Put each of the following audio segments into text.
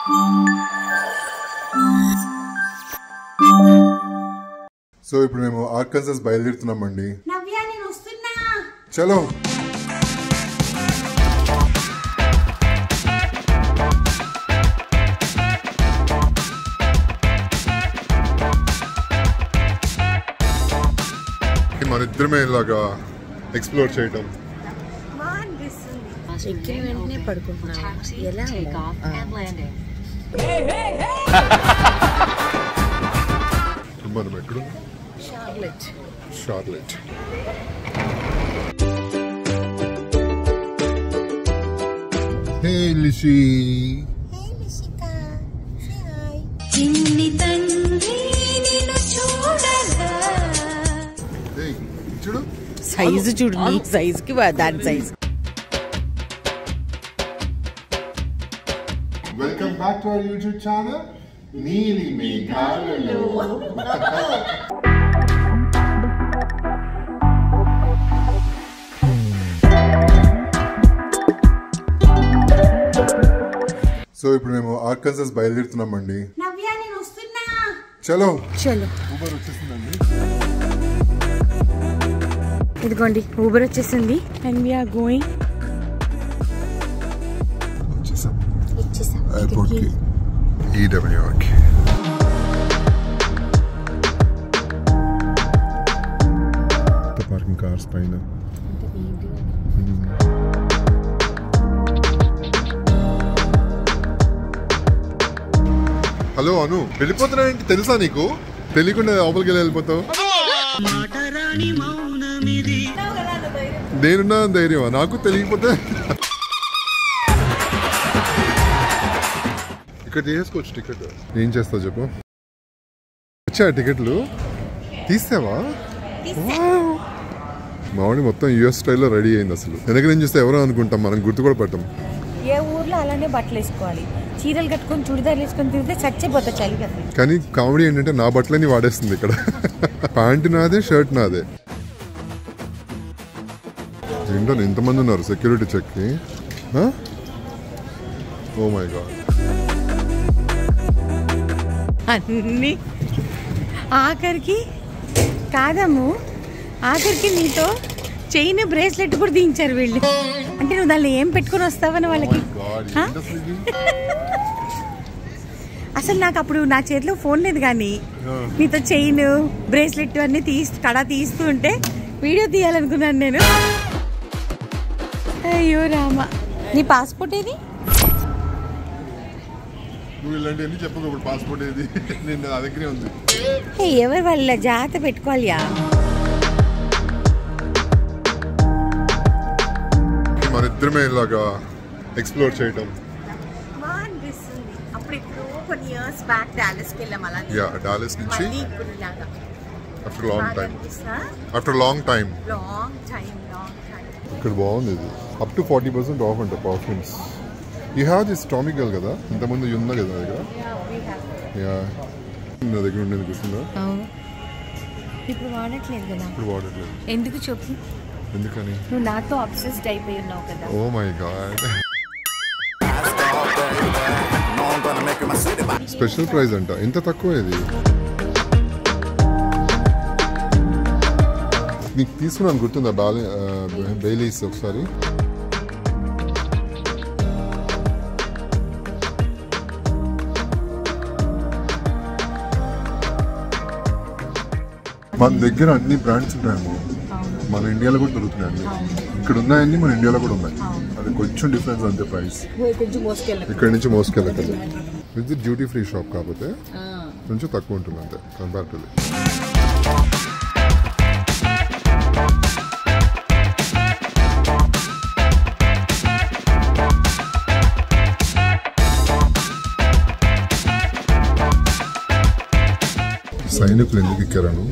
So ఇప్పుడు మేము Arkansas బయలుదేరుతున్నామండి. నవ్య నేను వస్తున్నా. చలో. మనిద్దరమే ఇలాగా ఎక్స్ప్లోర్ చేయటం. ఎక్కిన వెంటనే పడుకుంటున్నా. ఎలా మనం ఎక్కడ? షార్లెట్. హే లిషి. చూడు సైజు చూడు, నీ సైజుకి దాని size. Welcome back to our YouTube channel నీలి మేఘాలలో. సో ఇప్పుడు మేము ఆర్కన్సాస్ బయలుదేరుతున్నామండి. నవ్య నేను వస్తున్నా. చలో చలో. ఊబర్ వచ్చేసిందండి. ఇదిగోండి ఊబర్ వచ్చేసింది. And we are going. వచ్చేసాం ఎయిర్పోర్ట్ కి. EWR కి. పార్కింగ్ కార్స్ పైన. హలో అను, వెళ్ళిపోతున్నా ఏంటి తెలుసా నీకు? తెలియకుండా లోపలికి వెళ్ళిపోతావు. నేనున్నా ధైర్యమా? నాకు తెలియకపోతే ఇక్కడ చేసుకోవచ్చు టికెట్. ఏం చేస్తావు చెప్పు. వచ్చా టికెట్లు తీసావా? మావాడి మొత్తం US స్టైల్లో రెడీ అయింది. అసలు వెనక నేను చూస్తే ఎవరో అనుకుంటాం, మనం గుర్తు కూడా పెట్టాం. ఏ ఊర్లో అలానే బట్టలు వేసుకోవాలి. చీరలు కట్టుకొని చుడిదార్లు వేసుకొని తిరిగితే చచ్చిపోతా చలి కదా. కానీ కామెడీ ఏంటంటే నా బట్టలని వాడేస్తుంది ఇక్కడ. ప్యాంటు నాదే, షర్ట్ నాదే. ఏంటో ఎంతమంది ఉన్నారు సెక్యూరిటీ చెక్కి. Oh my god. అన్ని ఆఖరికి కాదమ్ము, ఆఖరికి నీతో చైన్ బ్రేస్లెట్ కూడా దించారు వీళ్ళు. అంటే నువ్వు దానిలో ఏం పెట్టుకుని వస్తావని వాళ్ళకి. అసలు నాకు అప్పుడు నా చేతిలో ఫోన్ లేదు, కానీ నీతో చైన్ బ్రేస్లెట్ అన్ని కడా తీస్తూ ఉంటే వీడియో తీయాలనుకున్నాను నేను. అయ్యో రామా. నీ పాస్పోర్ట్ ఏది? ఇలాంటివన్నీ చెప్పకు. పాస్పోర్ట్ ఏది? నేను నా దగ్గరే ఉంది. ఎవరు వాళ్ళ జాగ్రత్త పెట్టుకోవాలియా. మనిద్దరమే ఇలాగా ఎక్స్ప్లోర్ చేయటం. కొన్ని ఇయర్స్ బ్యాక్ డాలస్కి వెళ్ళాం. అలా డాలస్ నుంచి ఆఫ్టర్ లాంగ్ టైం. ఇక్కడ బాగుంది ఇది. అప్ టు 40% ఆఫ్ అంట perfumes. You have this Tommy girl కదా, ఇంతకుముందు ఉందా కదా నా దగ్గర. నా దగ్గర ఉండేది గుర్తుందా? ఇప్పుడు వాడట్లేదు కదా. ఇప్పుడు వాడట్లేదు. ఎందుకు చెప్పు. ఎందుకని? నువ్వు నాతో అబ్సెస్డ్ అయిపోయి ఉన్నావు కదా. Oh my god. Special prize అంట. ఎంత తక్కువ ఇది. నీకు తీసుకున్నాను గుర్తుందా బెయిలీస్ ఒకసారి? మన దగ్గర అన్ని బ్రాండ్స్ ఉన్నాయేమో. మన ఇండియాలో కూడా దొరుకుతున్నాయి అన్ని. ఇక్కడ ఉన్నాయన్నీ మన ఇండియాలో కూడా ఉన్నాయి. అది కొంచెం డిఫరెన్స్ అంతే ప్రైస్. ఇక్కడ నుంచి మోసుకెళ్ళకదు. ఇది డ్యూటీ ఫ్రీ షాప్ కాకపోతే కొంచెం తక్కువ ఉంటుంది అంతే కంపారిటివ్లీ. సైనికులు ఎందుకు ఎక్కారు?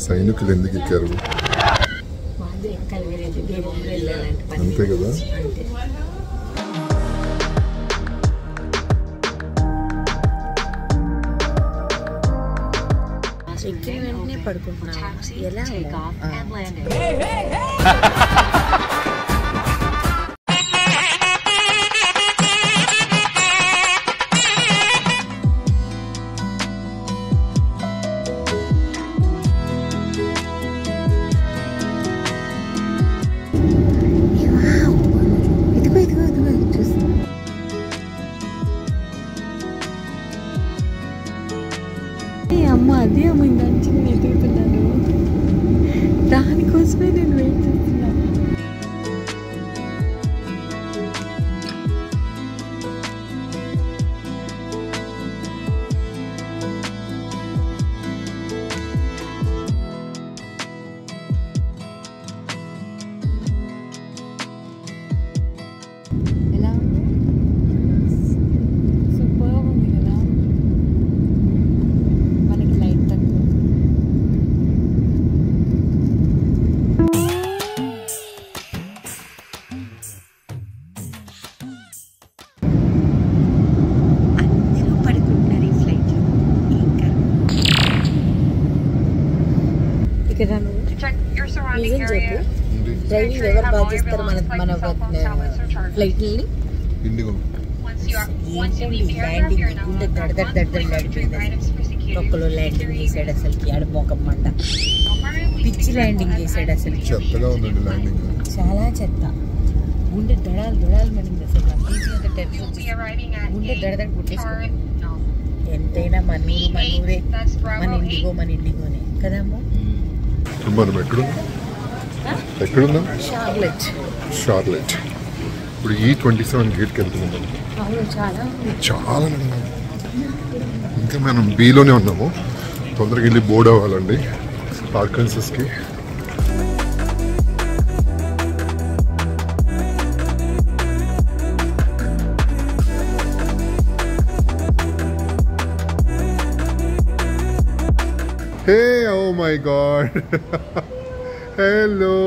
సైనికులు ఎందుకు ఎక్కారు? అంతే కదా. ఎక్కిన వెంటనే పడుకుంటున్నా. ఎలా అదే అమ్మ ఇందాక నేను ఎదుగుతున్నాను, దానికోసమే నేను వెయిట్ చేస్తున్నాను. ఎలా ఉంది? సూపర్ ఉంది కదా. మనకి లైట్ తక్కువ. అందరూ పడుకుంటున్నారు ఈ ఫ్లైట్లో. ఇంకా ఇక్కడ నిజం చెప్పు, డ్రైవింగ్ ఎవరు బాగా చేస్తారు మన ఫ్లైట్ని? ఇండిగో ల్యాండింగ్ గుండె దడదడదడలాడిపోయింది. ఒక్కలో ల్యాండింగ్ చేసాడు అసలుకి, ఆడ మోకమ్మంట పిచ్చి ల్యాండింగ్ చేసాడు అసలు. చెత్తగా ఉందండి ల్యాండింగ్, చాలా చెత్త. గుండె దడాలు మనింది అసలు. గుండె దడదడ పుట్టేసుకోండి. ఎంతైనా మన ఊరే, మన ఇండిగోనే కదమ్మా. మనం ఎక్కడుందాం? షార్లెట్. ఇప్పుడు E27 గేట్కి వెళ్తున్నాం. చాలా ఇంకా మనం బీలోనే ఉన్నాము. తొందరగా వెళ్ళి బోర్డ్ అవ్వాలండి ఆర్కన్సస్కి. Hey oh my god, hello.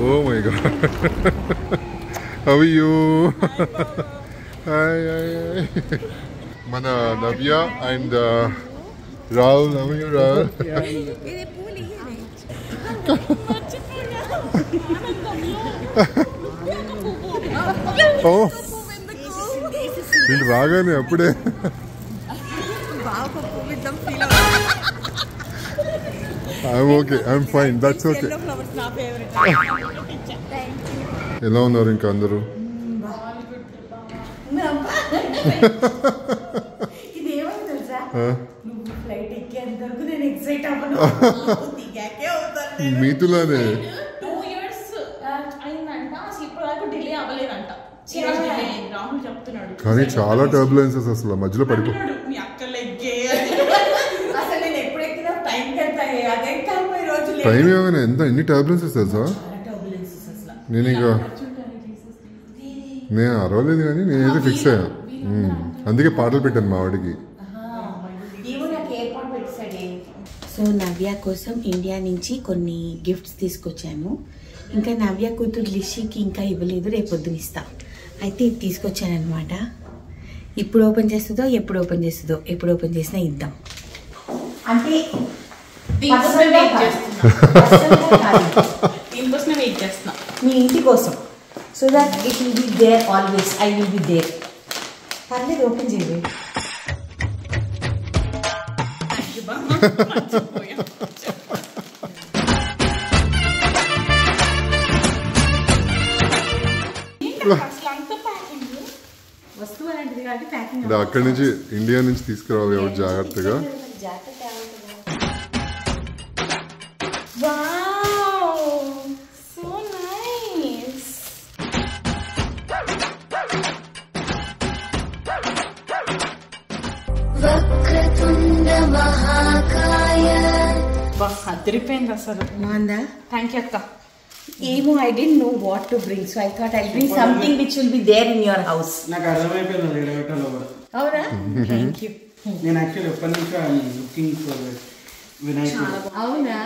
Oh my god. How are you? Hi. Mana Navya and Rahul. How are you, Rahul? Oh. వీళ్ళు రాగానే అప్పుడే I'm okay, I'm fine, that's okay. ఎలా ఉన్నారు ఇంకా అందరూ? మీతులానే కానీ చాలా టర్బులెన్సెస్ అసలు మధ్యలో పడిపో. టైం ఏమైనా ఎన్ని టర్బులెన్సెస్ తెలుసా? నేను అరవలేదు కానీ నేనైతే ఫిక్స్ అయ్యా. అందుకే పాటలు పెట్టాను మా వాడికి. సో నవ్య కోసం ఇండియా నుంచి కొన్ని గిఫ్ట్స్ తీసుకొచ్చాను. ఇంకా నవ్య కూతురు లిషికి ఇంకా ఇవ్వలేదు, రేపు పొద్దున ఇస్తా. అయితే ఇది తీసుకొచ్చాను అనమాట. ఇప్పుడు ఓపెన్ చేస్తుందో ఎప్పుడు ఓపెన్ చేసినా ఇద్దాం. అంటే మీ ఇంటి కోసం, so that it will be there always. I will be there. పర్లేదు, ఓపెన్ చేయండి. అక్కడి నుంచి ఇండియా నుంచి తీసుకురావాలి ఎవరు జాగ్రత్తగా. అదిరిపోయింది అసలు. బాగుందా? థ్యాంక్ యూ అక్క. ఏమో I don't know what to bring, so I thought I bring something which will be there in your house. నాకు అర్థమైపోయింది ఎడగటంలో కూడా. అవునా? Thank you. నేను యాక్చువల్లీ ఎప్పటి నుంచో లుకింగ్ ఫర్ వినాయకుడు. అవునా?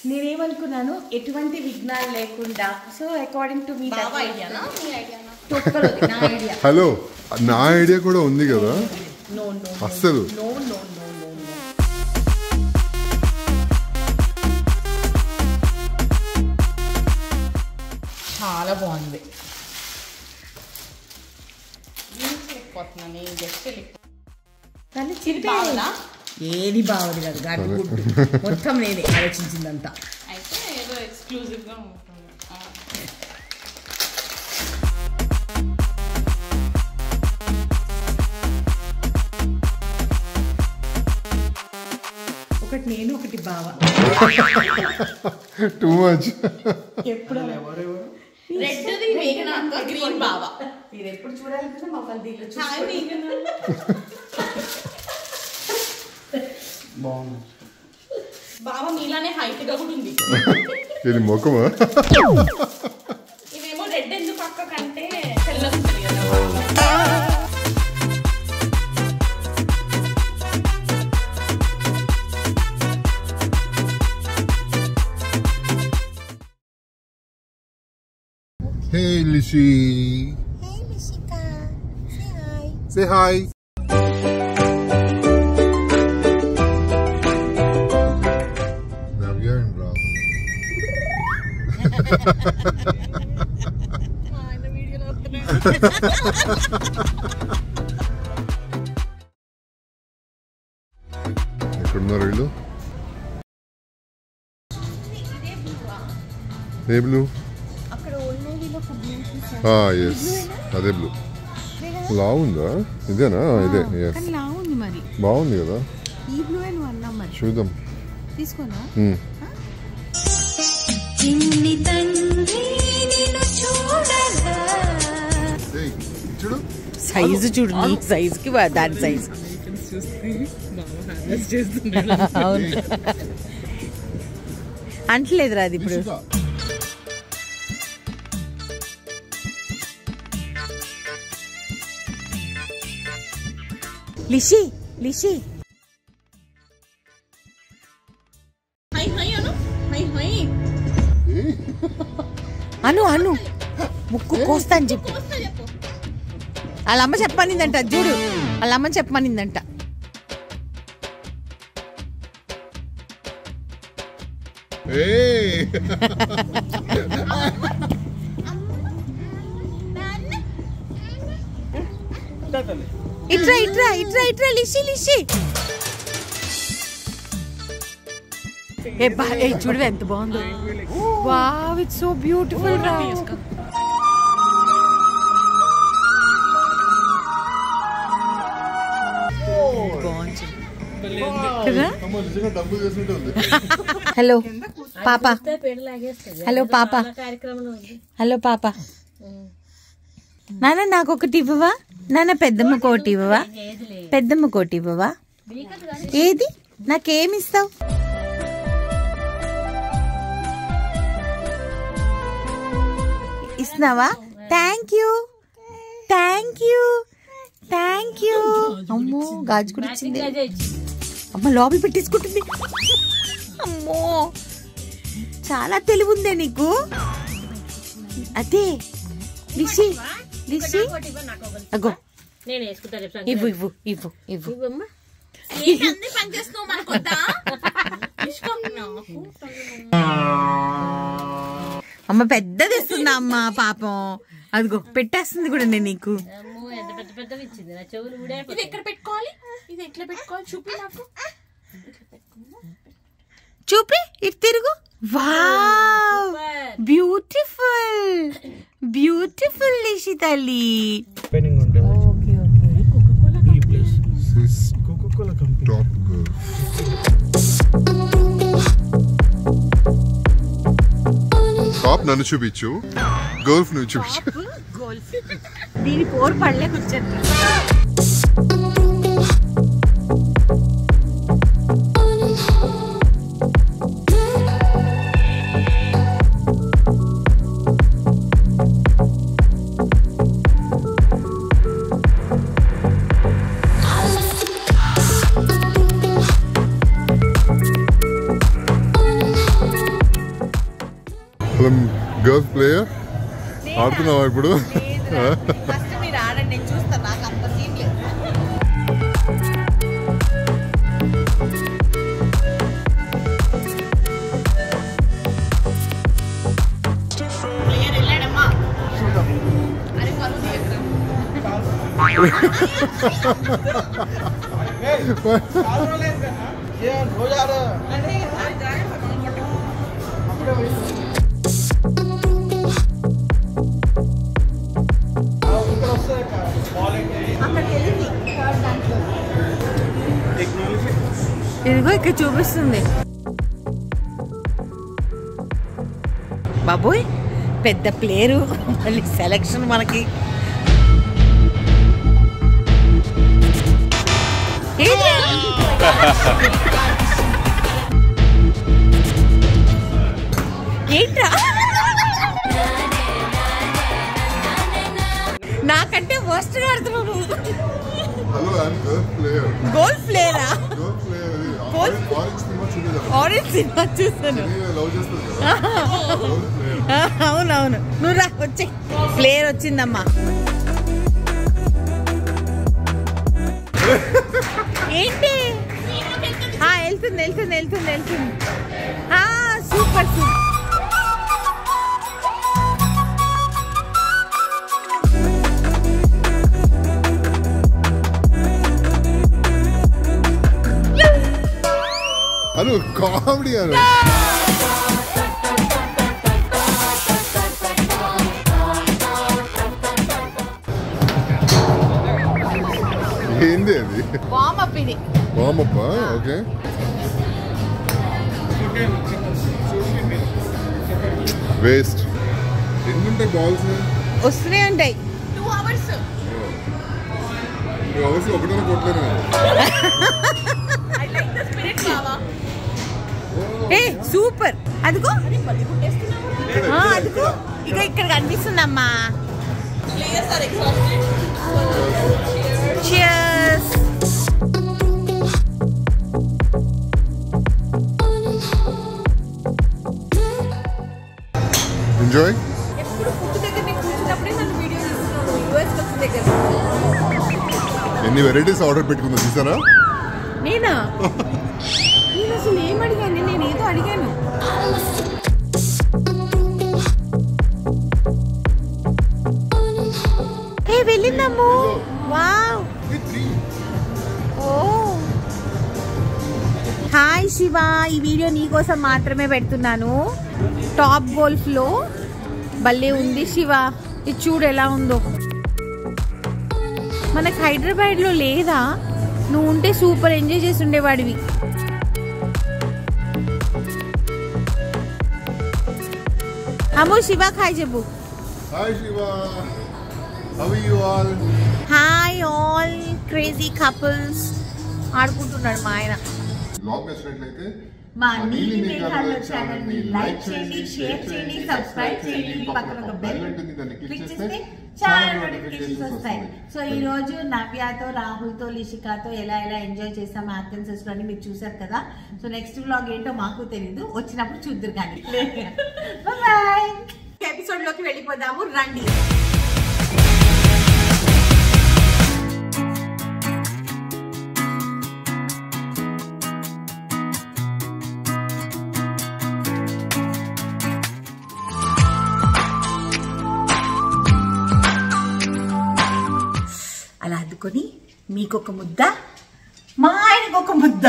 నేనేమనుకున్నాను, ఎటువంటి విఘ్నాలు లేకుండా. So according to me hello, నా ఐడియా కూడా ఉంది కదా అస్సలు. చాలా బాగుంది. ఏది బాగుంది కాదు, గాడి గుడ్డు మొత్తం నేనే ఆలోచించిందంతా. అయితే ఏదో ఎక్స్క్లూజివ్గా ఉంటుంది. బావ టూ మచ్. ఎప్పుడు రెడ్ గ్రీన్ బావ మీరు ఎప్పుడు చూడాలంటే మమ్మల్ని దీనిలో బాగుంది. బావ మీలానే హైట్ గా కూడా ఉంది. ఇది ముఖమా? ఇవేమో రెడ్ ఎందుకు అక్క కంటే తెల్లగుంటుంది కదా. Hey Lishi. Hey Lishika, say hi. Say hi. Navya and Rahul. ఎక్కడున్నారు వీళ్ళు? ఏ బ్లూ? ఎస్ అదే బ్లూ. లావుందా? ఇదేనా? ఇదే. లావుంది మరి. బాగుంది కదా. ఈ బ్లూ నువ్వు అన్నా మరి. చూద్దాం. తీసుకోనా? చూడు సైజు చూడు, నీ సైజుకి దాని సైజు. అంటలేదురా అది ఇప్పుడు. లిషి లిషి అను అను ముక్కు కోస్తా అని చెప్పు. వాళ్ళ అమ్మ చెప్పమనిందంట, చూడు వాళ్ళ అమ్మ చెప్పమనిందంట. ఇట్రా ఇట్రా ఇట్రా ఇట్రా లిషి లిషి. చూడు ఎంత బాగుందో. వావ్ ఇట్స్ సో బ్యూటిఫుల్ రా. హలో పాప, హలో పాప, హలో పాప. నాన్న నాకు ఒకటి ఇవ్వవా నాన్న? పెద్దమ్మ కోటి ఇవ్వవా? పెద్దమ్మ కోటి ఇవ్వవా? ఏది నాకేమిస్తావు? ఇస్తున్నావా? Thank you thank you thank you. అమ్మో గాజు కూడా ఇచ్చింది. అమ్మ లోపల పెట్టేసుకుంటుంది. అమ్మో చాలా తెలివి ఉందే నీకు. అదే లిషి లిషి అగో ఇవ్వు ఇవ్వు ఇవ్వు ఇవ్వు. అమ్మ పెద్దది ఇస్తుందా అమ్మ? పాపం అదిగో పెట్టేస్తుంది కూడా నేను నీకు. ఇది ఎక్కడ పెట్టుకోవాలి? ఇది ఎట్లా పెట్టుకోవాలి చూపి నాకు. చూపి ఇటు తిరుగు. వావ్ బ్యూటిఫుల్ బ్యూటిఫుల్ లిషి తల్లి. టాప్ నన్ను చూపించు, గోల్ఫ్ నువ్వు చూపించు. దీని పోరు పడలే కూర్చొని. గర్ల్స్ ప్లేయర్ ఆడుతున్నావా ఇప్పుడు? మీరు ఆడండి, నేను చూస్తాను. నాకు అంత సీన్ లేదు. ప్లేయర్ వెళ్ళాడమ్మా. అరే పరువు తీయకురా. ఇదిగో ఇక్కడ చూపిస్తుంది. బాబోయ్ పెద్ద ప్లేయరు, మళ్ళీ సెలక్షన్ మనకి. ఏంట్రా నాకంటే వర్స్ట్ గా ఆడుతున్నావు నువ్వు. గోల్ఫ్ ప్లేయరా? ఆరెంజ్ సినిమా చూస్తాను. అవునవును, నువ్వు రా వచ్చే. ప్లేయర్ వచ్చిందమ్మా. ఏంటి వెళ్తుంది వెళ్తుంది వెళ్తుంది వెళ్తుంది. Super super. అను కామెడీ అను. ఏంది అది? వార్మప్ ఇది. వార్మప్. ఓకే. వేస్ట్. ఎన్నుంటాయి బాల్స్? వస్తూనే ఉంటాయి. 2 hours. 2 hours ఒకటే కొట్టలేను. సూపర్. అదిగో అదిగో ఇక ఇక్కడ కనిపిస్తుందమ్మా. Cheers. Enjoy. ఎప్పుడు ఫుడ్ దగ్గర నేను కూర్చున్నప్పుడే నన్ను వీడియో తీస్తున్నాను. యూఎస్ ఫుడ్ దగ్గర ఎన్ని వెరైటీస్ ఆర్డర్ పెట్టుకుందా చూసారా? నేనా? నేను అసలు ఏం అడిగాను? నేను ఏదో అడిగాను. వెళ్ళిందమ్ము. వావ్. ఓ హాయ్ శివ, ఈ వీడియో నీకోసం మాత్రమే పెడుతున్నాను. టాప్ గోల్ఫ్ లో భలే ఉంది శివ. ఇది చూడు ఎలా ఉందో. మనకు హైదరాబాద్ లో లేదా? నువ్వు ఉంటే సూపర్ ఎంజాయ్ చేసి ఉండేవాడివి. అమ్మో శివ హాయ్ చెప్పు. Hi Shiva, how are you all? Hi all crazy couples ఆడుకుంటున్నాడు మా ఆయన. బ్లాగ్ నచ్చినట్లయితే మా నీలి మేఘాల ఛానల్ ని లైక్ చేయండి, షేర్ చేయండి, సబ్స్క్రైబ్ చేయండి. పక్కన ఒక బెల్ క్లిక్ చేస్తే చాలా నోటిఫికేషన్స్ వస్తాయి. సో ఈ రోజు నవ్యతో, రాహుల్తో, లిషికాతో ఎలా ఎంజాయ్ చేసాం ఆథెన్స్ లో అని మీరు చూసారు కదా. సో నెక్స్ట్ వ్లాగ్ ఏంటో మాకు తెలీదు, వచ్చినప్పుడు చూద్దరు కానీ. బాయ్. ఎపిసోడ్ లోకి వెళ్ళిపోదాము రండి. అలా అద్దుకొని మీకొక ముద్ద, మా ఆయనకొక ముద్ద.